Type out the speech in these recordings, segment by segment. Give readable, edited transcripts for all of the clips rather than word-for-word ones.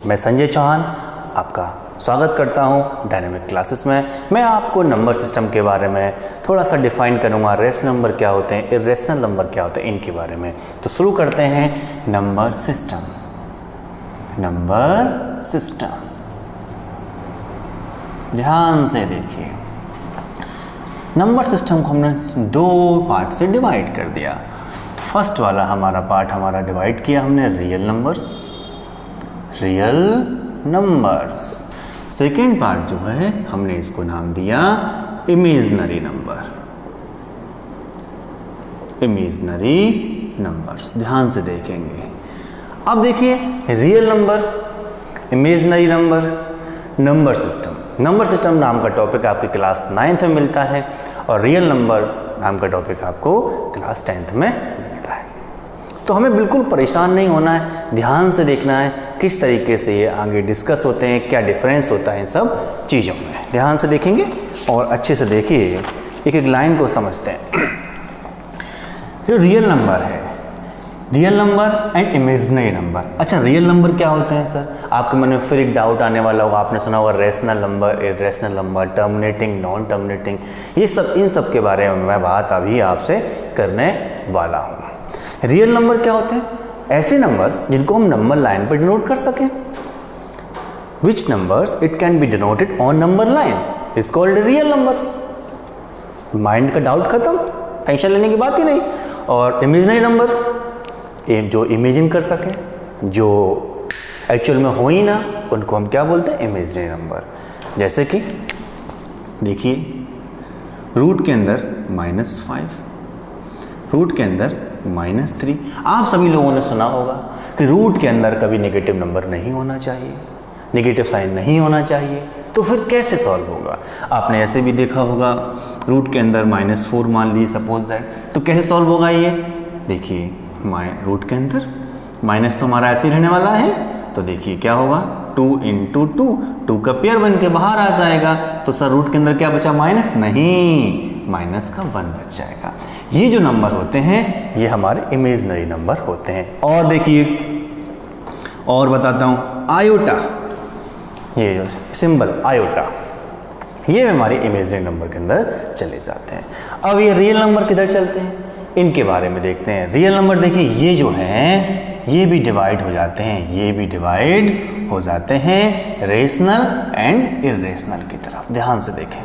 मैं संजय चौहान आपका स्वागत करता हूं डायनेमिक क्लासेस में। मैं आपको नंबर सिस्टम के बारे में थोड़ा सा डिफाइन करूंगा। रेशनल नंबर क्या होते हैं, इर्रेशनल नंबर क्या होते हैं, इनके बारे में। तो शुरू करते हैं नंबर सिस्टम। नंबर सिस्टम, ध्यान से देखिए। नंबर सिस्टम को हमने दो पार्ट से डिवाइड कर दिया। फर्स्ट वाला हमारा पार्ट डिवाइड किया हमने रियल नंबर्स। सेकेंड पार्ट जो है हमने इसको नाम दिया इमेजिनरी नंबर्स। ध्यान से देखेंगे। अब देखिए real number, imaginary number system नाम का टॉपिक आपकी क्लास 9th में मिलता है और रियल नंबर नाम का टॉपिक आपको क्लास 10th में मिलता है। तो हमें बिल्कुल परेशान नहीं होना है, ध्यान से देखना है किस तरीके से ये आगे डिस्कस होते हैं, क्या डिफरेंस होता है इन सब चीज़ों में। ध्यान से देखेंगे और अच्छे से देखिए, एक एक लाइन को समझते हैं। जो रियल नंबर है, real number and imaginary number. अच्छा, रियल नंबर क्या होते हैं सर? आपके मन में फिर एक डाउट आने वाला होगा। आपने सुना होगा rational number, irrational number, terminating, non terminating, इन सब के बारे में मैं बात अभी आपसे करने वाला हूँ। रियल नंबर क्या होते हैं? ऐसे नंबर्स जिनको हम नंबर लाइन पर डिनोट कर सकें। Which numbers it can be denoted on number line is called real numbers. Mind का डाउट खत्म, टेंशन लेने की बात ही नहीं। और इमेजिनरी नंबर, जो इमेजिन कर सकें, जो एक्चुअल में हो ही ना, उनको हम क्या बोलते हैं? Imaginary number. जैसे कि देखिए, रूट के अंदर -5, रूट के अंदर -3। आप सभी लोगों ने सुना होगा कि रूट के अंदर कभी नेगेटिव नंबर नहीं होना चाहिए, नेगेटिव साइन नहीं होना चाहिए। तो फिर कैसे सॉल्व होगा? आपने ऐसे भी देखा होगा, रूट के अंदर -4 मान ली सपोज दैट, तो कैसे सॉल्व होगा ये? देखिए, रूट के अंदर माइनस तो हमारा ऐसे ही रहने वाला है, तो देखिए क्या होगा, 2 × 2 का पेयर बन के बाहर आ जाएगा। तो सर रूट के अंदर क्या बचा? माइनस नहीं, माइनस का 1 बच जाएगा। ये जो नंबर होते हैं ये हमारे इमेजिनरी नंबर होते हैं। और देखिए, और बताता हूँ, आयोटा, ये जो सिंबल आयोटा, ये हमारे इमेजिनरी नंबर के अंदर चले जाते हैं। अब ये रियल नंबर किधर चलते हैं, इनके बारे में देखते हैं। रियल नंबर देखिए, ये जो हैं ये भी डिवाइड हो जाते हैं, रेशनल एंड इर्रेशनल की तरफ। ध्यान से देखें,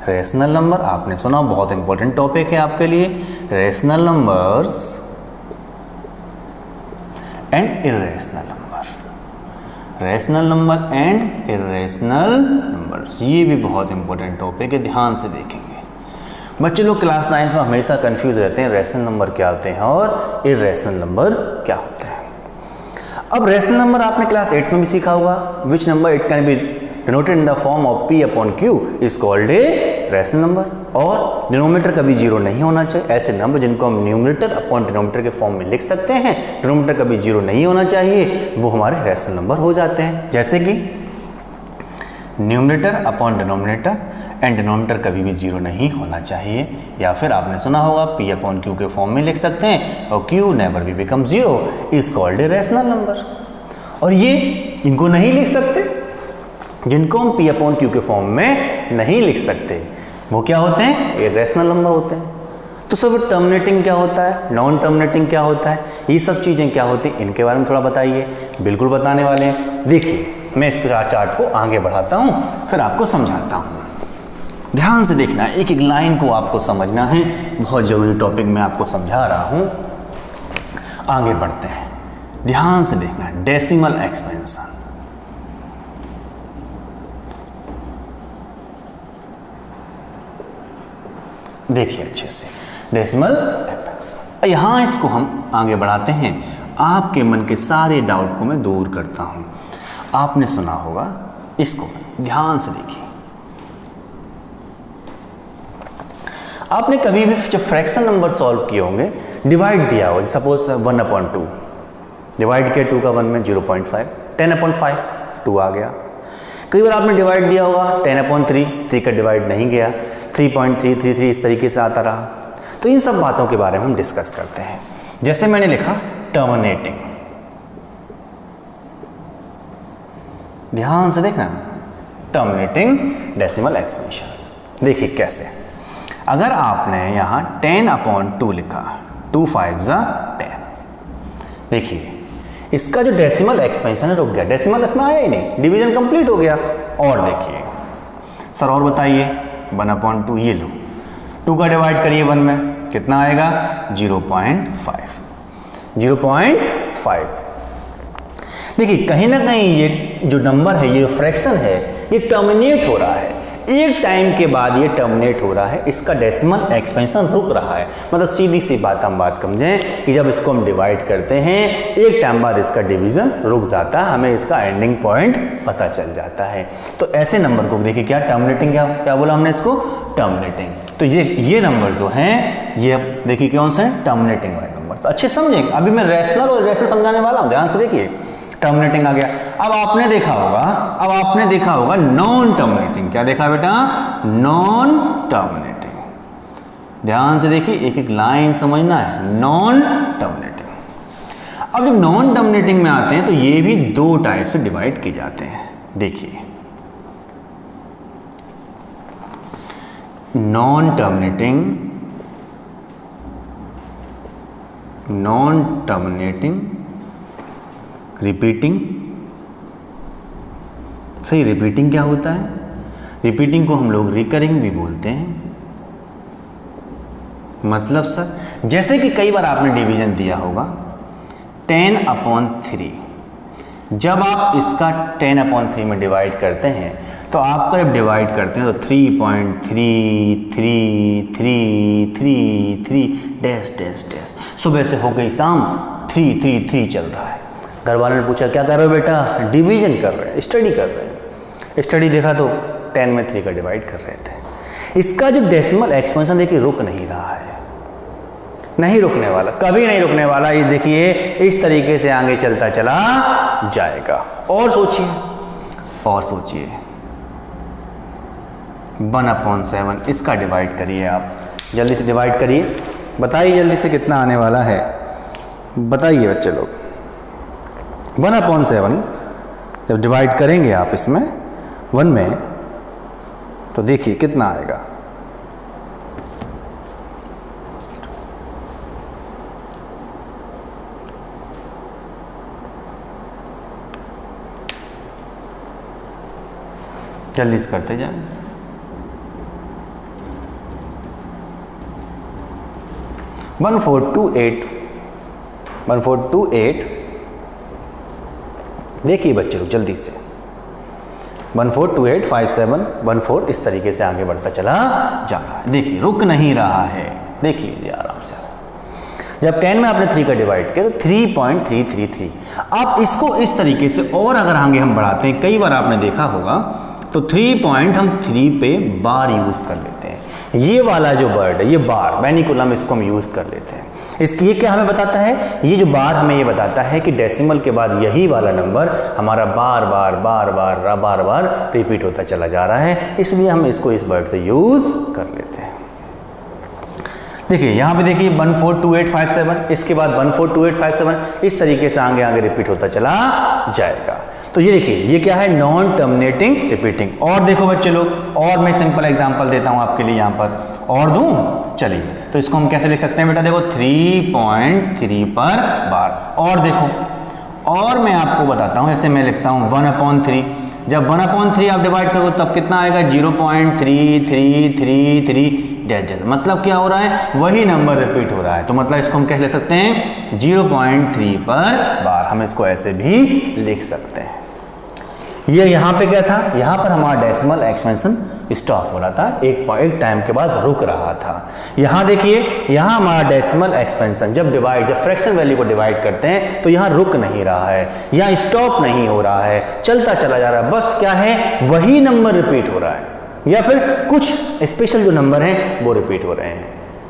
रेशनल नंबर आपने सुना, बहुत इंपॉर्टेंट टॉपिक है आपके लिए। Rational numbers and irrational numbers, ये भी बहुत इंपॉर्टेंट टॉपिक है, ध्यान से देखेंगे। बच्चे लोग क्लास 9th में हमेशा कंफ्यूज रहते हैं, रेशनल नंबर क्या होते हैं और इर्रेशनल नंबर क्या होते हैं। अब रेशनल नंबर आपने क्लास 8 में भी सीखा होगा। Which number it can be denoted in the form of P/Q is called a rational number. और डिनोमिनेटर कभी 0 नहीं होना चाहिए। ऐसे नंबर जिनको हम न्यूमरेटर अपॉन डिनोमिनेटर के फॉर्म में लिख सकते हैं, डिनोमिनेटर कभी 0 नहीं होना चाहिए, वो हमारे रेशनल नंबर हो जाते हैं। जैसे कि numerator upon denominator and denominator कभी भी 0 नहीं होना चाहिए। या फिर आपने सुना होगा P/Q के फॉर्म में लिख सकते हैं और Q नेवर भी become 0 is called a rational number. और ये इनको नहीं लिख सकते, जिनको हम P/Q के फॉर्म में नहीं लिख सकते, वो क्या होते हैं? इर्रेशनल नंबर होते हैं। तो सब टर्मिनेटिंग क्या होता है, नॉन टर्मिनेटिंग क्या होता है, ये सब चीज़ें क्या होती हैं, इनके बारे में थोड़ा बताइए। बिल्कुल बताने वाले हैं। देखिए, मैं इस चार्ट को आगे बढ़ाता हूँ, फिर आपको समझाता हूँ। ध्यान से देखना है, एक एक लाइन को आपको समझना है, बहुत जरूरी टॉपिक मैं आपको समझा रहा हूँ। आगे बढ़ते हैं, ध्यान से देखना है। डेसिमल एक्सपेंशन, देखिए अच्छे से, डेसिमल, यहां इसको हम आगे बढ़ाते हैं। आपके मन के सारे डाउट को मैं दूर करता हूं। आपने सुना होगा इसको, ध्यान से देखिए। आपने कभी भी जब फ्रैक्शन नंबर सॉल्व किए होंगे, डिवाइड दिया हो, सपोज 1/2 डिवाइड किया 2 का 1 में 0.5, 10/5 2 आ गया। कई बार आपने डिवाइड दिया होगा 10/3, 3 का डिवाइड नहीं गया, 3.333 इस तरीके से आता रहा। तो इन सब बातों के बारे में हम डिस्कस करते हैं। जैसे मैंने लिखा टर्मिनेटिंग, ध्यान से देखना, टर्मिनेटिंग डेसिमल एक्सपेंशन। देखिए कैसे, अगर आपने यहाँ 10/2 लिखा, 2 5 जा 10, देखिए इसका जो डेसिमल एक्सपेंशन है रुक गया, डेसिमल इसमें आया ही नहीं, डिवीजन कंप्लीट हो गया। और देखिए सर और बताइए, 1/2 ये लो, 2 का डिवाइड करिए 1 में, कितना आएगा 0.5। 0.5। देखिए कहीं ना कहीं ये जो नंबर है, ये फ्रैक्शन है, ये टर्मिनेट हो रहा है, एक टाइम के बाद ये टर्मिनेट हो रहा है, इसका डेसिमल एक्सपेंशन रुक रहा है। मतलब सीधी सी बात हम बात समझें कि जब इसको हम डिवाइड करते हैं एक टाइम बाद इसका डिवीजन रुक जाता है, हमें इसका एंडिंग पॉइंट पता चल जाता है। तो ऐसे नंबर को देखिए क्या टर्मिनेटिंग, क्या बोला हमने इसको, टर्मिनेटिंग। तो ये नंबर जो हैं ये देखिए कौन से हैं, टर्मिनेटिंग वाले नंबर। अच्छे समझेंगे, अभी मैं रैशनल और इरेशनल समझाने वाला हूँ, ध्यान से देखिए। टर्मिनेटिंग आ गया। अब आपने देखा होगा नॉन टर्मिनेटिंग। क्या देखा बेटा, नॉन टर्मिनेटिंग। ध्यान से देखिए, एक एक लाइन समझना है, नॉन टर्मिनेटिंग। अब जब नॉन टर्मिनेटिंग में आते हैं तो ये भी 2 टाइप से डिवाइड किए जाते हैं। देखिए नॉन टर्मिनेटिंग, रिपीटिंग। सही, रिपीटिंग क्या होता है, रिपीटिंग को हम लोग रिकरिंग भी बोलते हैं। मतलब सर जैसे कि कई बार आपने डिवीजन दिया होगा 10/3, जब आप इसका 10/3 में डिवाइड करते हैं तो आपका जब डिवाइड करते हैं तो 3.33333 डैश डैश डैश, सुबह से हो गई शाम 333 चल रहा है। घर वालों ने पूछा क्या कर रहे हो बेटा, डिवीजन कर रहे हैं, स्टडी कर रहे हैं। स्टडी देखा तो 10 में 3 का डिवाइड कर रहे थे। इसका जो डेसिमल एक्सपेंशन देखिए रुक नहीं रहा है, नहीं रुकने वाला, कभी नहीं रुकने वाला। इस देखिए इस तरीके से आगे चलता चला जाएगा। और सोचिए 1/7 इसका डिवाइड करिए, आप जल्दी से डिवाइड करिए, बताइए जल्दी से कितना आने वाला है, बताइए बच्चे लोग। 1/7 जब डिवाइड करेंगे आप इसमें 1 में तो देखिए कितना आएगा। जल्दी से करते जाएं। 1428 देखिए बच्चे लोग जल्दी से, 14285714 इस तरीके से आगे बढ़ता चला जा रहा है। देखिए रुक नहीं रहा है, देख लीजिए आराम से। जब 10 में आपने 3 का डिवाइड किया तो 3.333। आप इसको इस तरीके से और अगर आगे हम बढ़ाते हैं, कई बार आपने देखा होगा तो 3 पे बार यूज कर लेते हैं। ये वाला जो वर्ड है, ये बार मैनिकुलम, इसको हम यूज कर लेते हैं। इसकी ये क्या हमें बताता है, ये जो बार हमें ये बताता है कि डेसिमल के बाद यही वाला नंबर हमारा बार बार रिपीट होता चला जा रहा है, इसलिए हम इसको इस वर्ड से यूज कर लेते हैं। देखिए यहाँ पे देखिए 142857, इसके बाद 142857 इस तरीके से आगे रिपीट होता चला जाएगा। तो ये देखिए ये क्या है, नॉन टर्मिनेटिंग रिपीटिंग। और देखो बच्चे लोग, और मैं सिंपल एग्जांपल देता हूं आपके लिए, यहाँ पर और दूं, चलिए तो इसको हम कैसे लिख सकते हैं बेटा, देखो 3.3 पर बार। और देखो, और मैं आपको बताता हूं, ऐसे मैं लिखता हूं 1/3। जब 1/3 आप डिवाइड करो तब कितना आएगा, 0.3333 डैश। मतलब क्या हो रहा है, वही नंबर रिपीट हो रहा है। तो मतलब इसको हम कैसे लिख सकते हैं, 0.3 पर बार। हम इसको ऐसे भी लिख सकते हैं। ये यहाँ पे क्या था, यहाँ पर हमारा डेसिमल एक्सपेंशन स्टॉप हो रहा था, एक टाइम के बाद रुक रहा था। यहाँ देखिए, यहाँ हमारा डेसिमल एक्सपेंशन जब फ्रैक्शन वैल्यू को डिवाइड करते हैं तो यहाँ रुक नहीं रहा है, यहाँ स्टॉप नहीं हो रहा है, चलता चला जा रहा है। बस क्या है, वही नंबर रिपीट हो रहा है या फिर कुछ स्पेशल जो नंबर हैं वो रिपीट हो रहे हैं,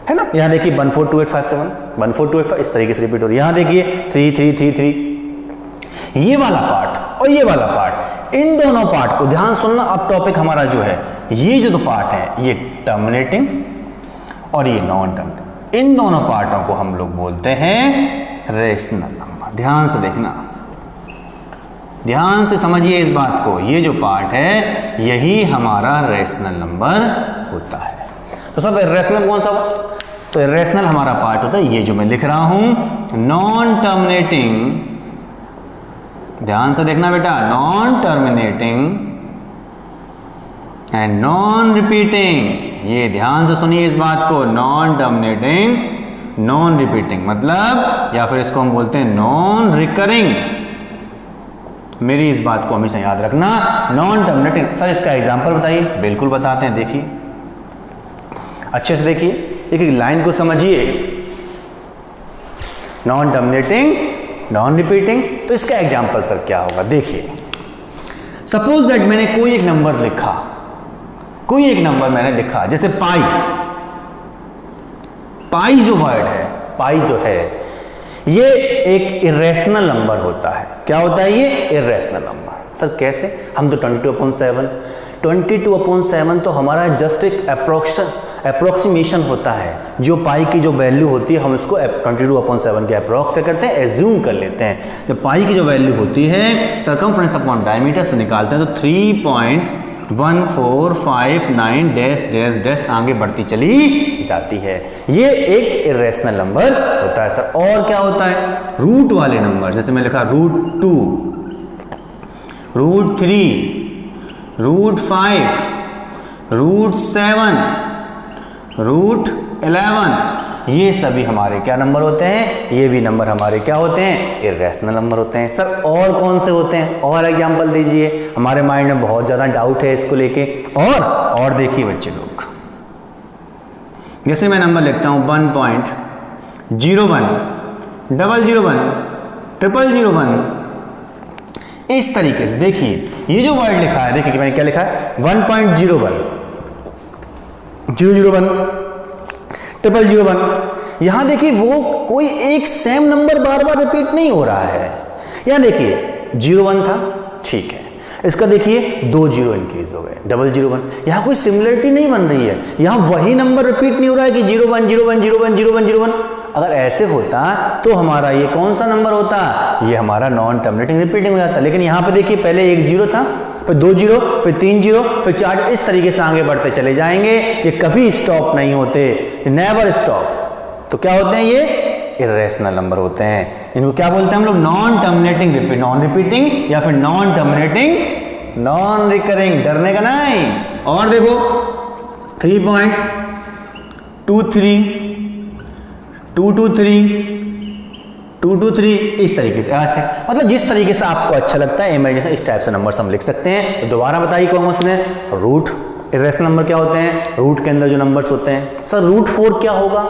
है ना। यहाँ देखिए 142857 1428 इस तरीके से रिपीट हो रही है। यहाँ देखिए 3333, ये वाला पार्ट और ये वाला पार्ट, इन दोनों पार्ट को ध्यान सुनना। अब टॉपिक हमारा जो है, ये जो दो पार्ट है, ये टर्मिनेटिंग और ये नॉन टर्मिनेटिंग, इन दोनों पार्टों को हम लोग बोलते हैं रेशनल नंबर। ध्यान से देखना, ध्यान से समझिए इस बात को, ये जो पार्ट है यही हमारा रैशनल नंबर होता है। तो सब इर्रेशनल कौन सा? तो इर्रेशनल हमारा पार्ट होता है ये जो मैं लिख रहा हूं, नॉन टर्मिनेटिंग, ध्यान से देखना बेटा, non terminating and non repeating. ये ध्यान से सुनिए इस बात को, नॉन टर्मिनेटिंग, नॉन रिपीटिंग मतलब, या फिर इसको हम बोलते हैं नॉन रिकरिंग। मेरी इस बात को हमेशा याद रखना, नॉन टर्मिनेटिंग। सर इसका एग्जांपल बताइए। बिल्कुल बताते हैं, देखिए अच्छे से देखिए, एक एक लाइन को समझिए। नॉन टर्मिनेटिंग, नॉन रिपीटिंग, तो इसका एग्जांपल सर क्या होगा? देखिए सपोज दैट मैंने कोई एक नंबर लिखा, कोई एक नंबर मैंने लिखा, जैसे पाई। पाई जो वर्ड है, पाई जो है, ये एक इरेशनल नंबर होता है। क्या होता है ये? Irrational number. सर कैसे? हम तो 22/7 तो हमारा जस्ट एक अप्रोक्सीमेशन होता है। जो पाई की जो वैल्यू होती है हम उसको 22/7 के अप्रोक्स से करते हैं, एज्यूम कर लेते हैं। जब पाई की जो वैल्यू होती है सर्कमफ्रेंस अपॉन डायमीटर से निकालते हैं तो 3.1459 डैश डैश डैश आगे बढ़ती चली जाती है। ये एक इरेशनल नंबर होता है सर। और क्या होता है? रूट वाले नंबर, जैसे मैं लिखा √2, √3, √5, √7, √11, ये सभी हमारे क्या नंबर होते हैं? ये भी नंबर हमारे क्या होते हैं? इरेशनल नंबर होते हैं। सर और कौन से होते हैं? और एग्जांपल दीजिए, हमारे माइंड में बहुत ज़्यादा डाउट है इसको लेके। और देखिए बच्चे लोग, जैसे मैं नंबर लिखता हूँ 1.01, 001, 001, इस तरीके से देखिए ये जो वर्ड लिखा है, देखिए कि मैंने क्या लिखा है, 1.01, 001, 001। यहां देखिए वो कोई एक सेम नंबर बार बार रिपीट नहीं हो रहा है। यहां देखिए 01 था, ठीक है, इसका देखिए 2 0 इंक्रीज हो गए, 001। यहां कोई सिमिलरिटी नहीं बन रही है, यहां वही नंबर रिपीट नहीं हो रहा है कि 01 01 01 01 01। अगर ऐसे होता तो हमारा ये कौन सा नंबर होता? ये हमारा नॉन टर्मिनेटिंग रिपीटिंग हो जाता। लेकिन यहां पे देखिए पहले 1 0 था, फिर 2 0, फिर 3 0, फिर 4, इस तरीके से आगे बढ़ते चले जाएंगे। ये कभी स्टॉप नहीं होते, नेवर स्टॉप। तो क्या होते हैं? ये इरेशनल नंबर होते हैं। इनको क्या बोलते हैं हम लोग? Non terminating repeat, non repeating, या फिर नॉन टर्मिनेटिंग, नॉन रिकरिंग। डरने का नहीं। और देखो 3.23, 223, 223, इस तरीके से ऐसे, मतलब जिस तरीके से आपको अच्छा लगता है इमेजिनेशन, इस टाइप से नंबर्स हम लिख सकते हैं। तो दोबारा बताइए कॉमर्स में रूट इरेशनल नंबर क्या होते हैं? रूट के अंदर जो नंबर्स होते हैं। सर √4 क्या होगा?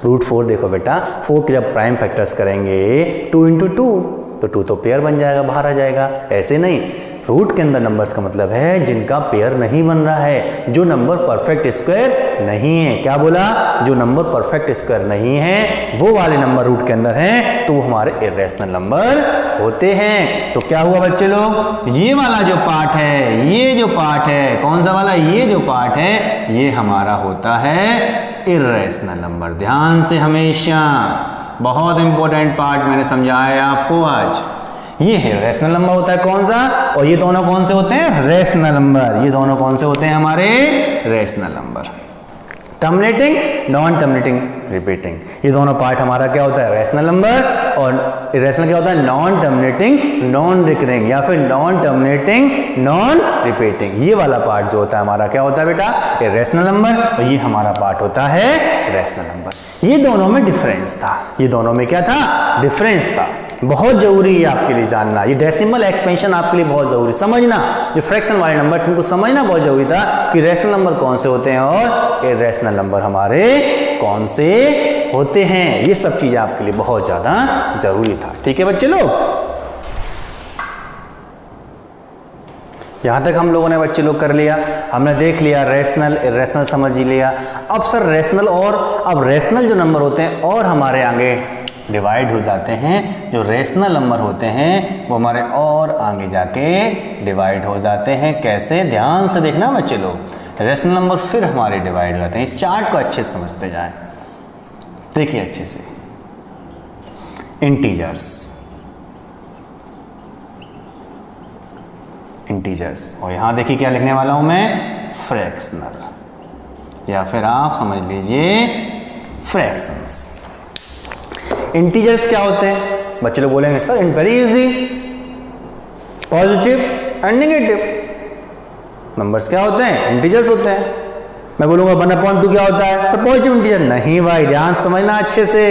√4 देखो बेटा, 4 के जब प्राइम फैक्टर्स करेंगे 2 × 2 तो 2 तो पेयर बन जाएगा, बाहर आ जाएगा। ऐसे नहीं, रूट के अंदर नंबर्स का मतलब है जिनका पेयर नहीं बन रहा है, जो नंबर परफेक्ट स्क्वायर नहीं है। क्या बोला? जो नंबर परफेक्ट स्क्वायर नहीं है वो वाले नंबर रूट के अंदर हैं, तो वो हमारे इरेशनल नंबर होते हैं। तो क्या हुआ बच्चे लोग? ये वाला जो पार्ट है, ये जो पार्ट है, कौन सा वाला? ये जो पार्ट है ये हमारा होता है इरेशनल नंबर। ध्यान से हमेशा, बहुत इंपॉर्टेंट पार्ट मैंने समझाया आपको आज। ये है रैशनल नंबर होता है कौन सा, और ये दोनों कौन से होते हैं? Rational number. ये दोनों कौन से होते हैं हमारे? Rational number. Terminating, non terminating, repeating, ये दोनों पार्ट हमारा क्या होता है? Rational number. और इरेशनल क्या होता है? नॉन टर्मिनेटिंग, नॉन रिकरिंग, या फिर नॉन टर्मिनेटिंग, नॉन रिपीटिंग। ये वाला पार्ट जो होता है हमारा क्या होता है बेटा? Irrational number. और ये हमारा पार्ट होता है रैशनल नंबर। ये दोनों में डिफरेंस था। ये दोनों में क्या था? डिफरेंस था। बहुत जरूरी है आपके लिए जानना। ये डेसिमल एक्सपेंशन आपके लिए बहुत जरूरी, समझना। जो फ्रैक्शन वाले नंबर इनको समझना बहुत जरूरी था कि रैशनल नंबर कौन से होते हैं और इरेशनल नंबर हमारे कौन से होते हैं। ये सब चीजें आपके लिए बहुत ज्यादा जरूरी था। ठीक है बच्चे लोग, यहां तक हम लोगों ने बच्चे लोग कर लिया। हमने देख लिया रैशनल, इरेशनल समझ लिया। अब सर रैशनल, और अब रैशनल जो नंबर होते हैं और हमारे आगे डिवाइड हो जाते हैं। जो रैशनल नंबर होते हैं वो हमारे और आगे जाके डिवाइड हो जाते हैं। कैसे? ध्यान से देखना बच्चे लोग। रैशनल नंबर फिर हमारे डिवाइड हो जाते हैं। इस चार्ट को अच्छे से समझते जाएं, देखिए अच्छे से। इंटीजर्स, इंटीजर्स, और यहाँ देखिए क्या लिखने वाला हूँ मैं, फ्रैक्शनल, या फिर आप समझ लीजिए फ्रैक्शंस। इंटीजर्स क्या होते हैं बच्चे लोग बोलेंगे sir very easy, positive and negative. Numbers क्या होते हैं, इंटीजर्स होते हैं। मैं बोलूंगा 1/2 क्या होता है सर, पॉजिटिव इंटीजर। नहीं भाई, ध्यान समझना अच्छे से।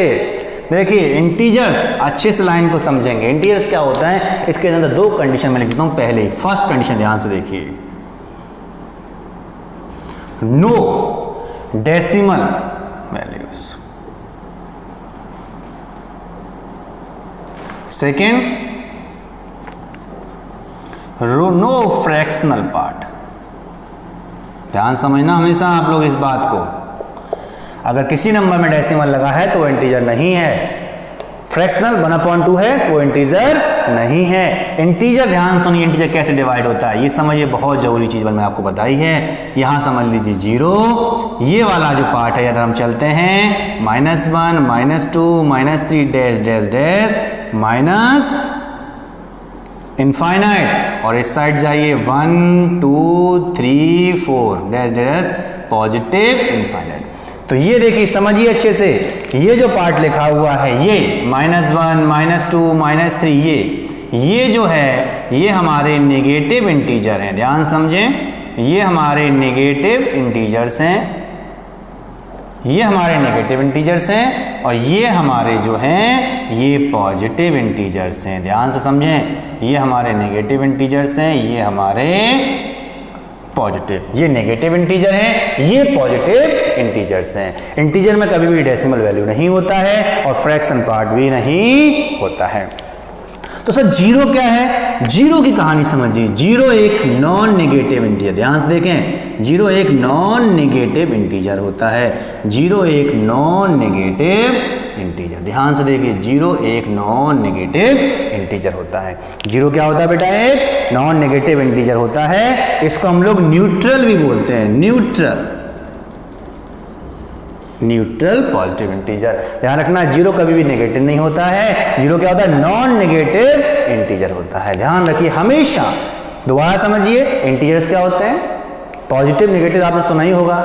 देखिए इंटीजर्स, अच्छे से लाइन को समझेंगे। इंटीजर्स क्या होता है, इसके अंदर 2 कंडीशन में लिख देता हूं। पहले ही फर्स्ट कंडीशन ध्यान से देखिए, no decimal values. Second, no fractional part. ध्यान समझना हमेशा आप लोग इस बात को, अगर किसी नंबर में डेसिमल लगा है तो वो इंटीजर नहीं है, फ्रैक्शनल 1/2 है तो वो इंटीजर नहीं है। इंटीजर, ध्यान सुनिए, इंटीजर कैसे डिवाइड होता है ये समझिए, बहुत जरूरी चीज मैंने आपको बताई है। यहां समझ लीजिए 0, ये वाला जो पार्ट है अगर हम चलते हैं -1, -2, -3 dash dash dash minus infinite, और इस साइड जाइए 1 2 3 4 डैश डैश पॉजिटिव इनफाइनाइट। तो ये देखिए समझिए अच्छे से, ये जो पार्ट लिखा हुआ है ये -1, -2, -3, ये जो है ये हमारे नेगेटिव इंटीजर हैं। ध्यान समझें, ये हमारे नेगेटिव इंटीजर्स हैं, ये हमारे नेगेटिव इंटीजर्स हैं, और ये हमारे जो हैं ये पॉजिटिव इंटीजर्स हैं। ध्यान से समझें, ये हमारे नेगेटिव इंटीजर्स हैं, ये हमारे पॉजिटिव, ये नेगेटिव इंटीजर हैं, ये पॉजिटिव इंटीजर्स हैं। इंटीजर में कभी भी डेसिमल वैल्यू नहीं होता है और फ्रैक्शन पार्ट भी नहीं होता है। तो सर जीरो क्या है, जीरो की कहानी समझिए। जीरो एक नॉन नेगेटिव इंटीजर, ध्यान से देखें, जीरो एक नॉन नेगेटिव इंटीजर होता है। जीरो एक नॉन नेगेटिव इंटीजर, ध्यान से देखिए, जीरो एक नॉन नेगेटिव इंटीजर होता है। जीरो क्या होता है बेटा, एक नॉन नेगेटिव इंटीजर होता है। इसको हम लोग न्यूट्रल भी बोलते हैं, न्यूट्रल, न्यूट्रल पॉजिटिव इंटीजर। ध्यान रखना, जीरो कभी भी नेगेटिव नहीं होता है। जीरो क्या होता है, नॉन नेगेटिव इंटीजर होता है। ध्यान रखिए हमेशा, दोबारा समझिए, इंटीजर्स क्या होते हैं, पॉजिटिव नेगेटिव आपने सुना ही होगा,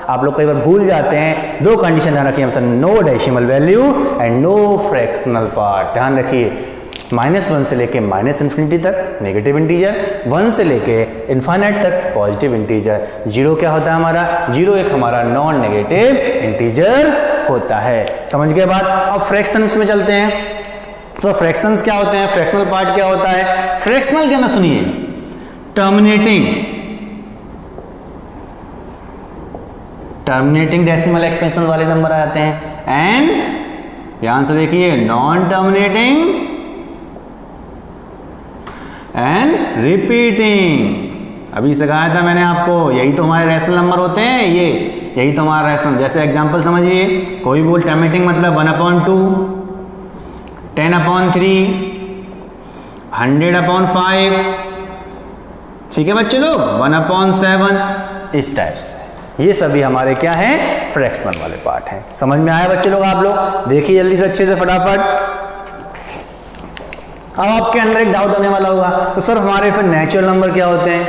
आप लोग कई बार भूल जाते हैं। 2 कंडीशन ध्यान रखिए, no decimal value and no fractional part. ध्यान रखिए, -1 से लेके -इन्फिनिटी तक नेगेटिव इंटीजर, 1 से लेके इनफाइनाइट तक पॉजिटिव इंटीजर। जीरो क्या होता है हमारा, जीरो एक हमारा नॉन नेगेटिव इंटीजर होता है। समझ गए बात। अब फ्रैक्शंस में चलते हैं। तो फ्रैक्शंस क्या होते हैं, फ्रैक्शनल पार्ट क्या होता है। फ्रैक्शनल के अंदर सुनिए, टर्मिनेटिंग डेसिमल एक्सपेंशन वाले नंबर आते हैं, एंड ध्यान से देखिए नॉन टर्मिनेटिंग एंड रिपीटिंग। अभी सिखाया था मैंने आपको, यही तो हमारे रैशनल नंबर होते हैं, यही तो हमारा रैशनल। जैसे एग्जांपल समझिए, कोई बोल टर्मिनेटिंग मतलब 1/2, 10/3, 100/5, ठीक है बच्चे लोग, 1/7, इस टाइप से। ये सभी हमारे क्या हैं, फ्रैक्शनल वाले पार्ट हैं। समझ में आया बच्चे लोग, आप लोग देखिए जल्दी से अच्छे से फटाफट। अब आपके अंदर एक डाउट आने वाला होगा, तो सर हमारे फिर नेचुरल नंबर क्या होते हैं,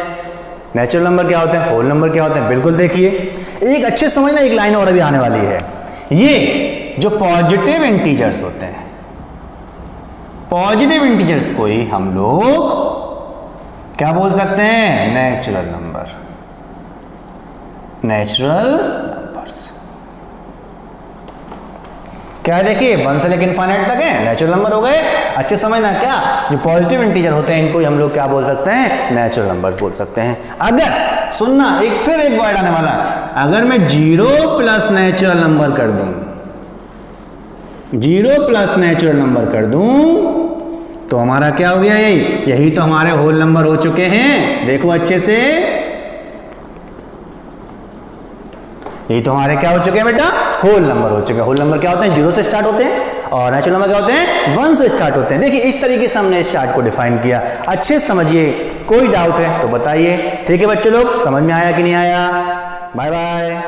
नेचुरल नंबर क्या होते हैं, होल नंबर क्या होते हैं। बिल्कुल देखिए, एक अच्छे समझना, एक लाइन और अभी आने वाली है। ये जो पॉजिटिव इंटीजर्स होते हैं, पॉजिटिव इंटीजर्स को ही हम लोग क्या बोल सकते हैं, नेचुरल नंबर, नेचुरल नंबर्स। क्या है देखिए, 1 से लेकर इनफाइनाइट तक है, नेचुरल नंबर हो गए। अच्छे समझना, क्या जो पॉजिटिव इंटीजर होते हैं इनको ही हम लोग क्या बोल सकते हैं, नेचुरल नंबर्स बोल सकते हैं। अगर सुनना, फिर एक वर्ड आने वाला, अगर मैं 0 प्लस नेचुरल नंबर कर दूं, 0 प्लस नेचुरल नंबर कर दूं, तो हमारा क्या हो गया, यही तो हमारे होल नंबर हो चुके हैं। देखो अच्छे से, यही तो हमारे क्या हो चुके हैं बेटा, होल नंबर हो चुके हैं। होल नंबर क्या होते हैं, 0 से स्टार्ट होते हैं, और नेचुरल नंबर क्या होते हैं, 1 से स्टार्ट होते हैं। देखिए इस तरीके से हमने इस चार्ट को डिफाइन किया। अच्छे से समझिए, कोई डाउट है तो बताइए। ठीक है बच्चे लोग, समझ में आया कि नहीं आया। Bye bye.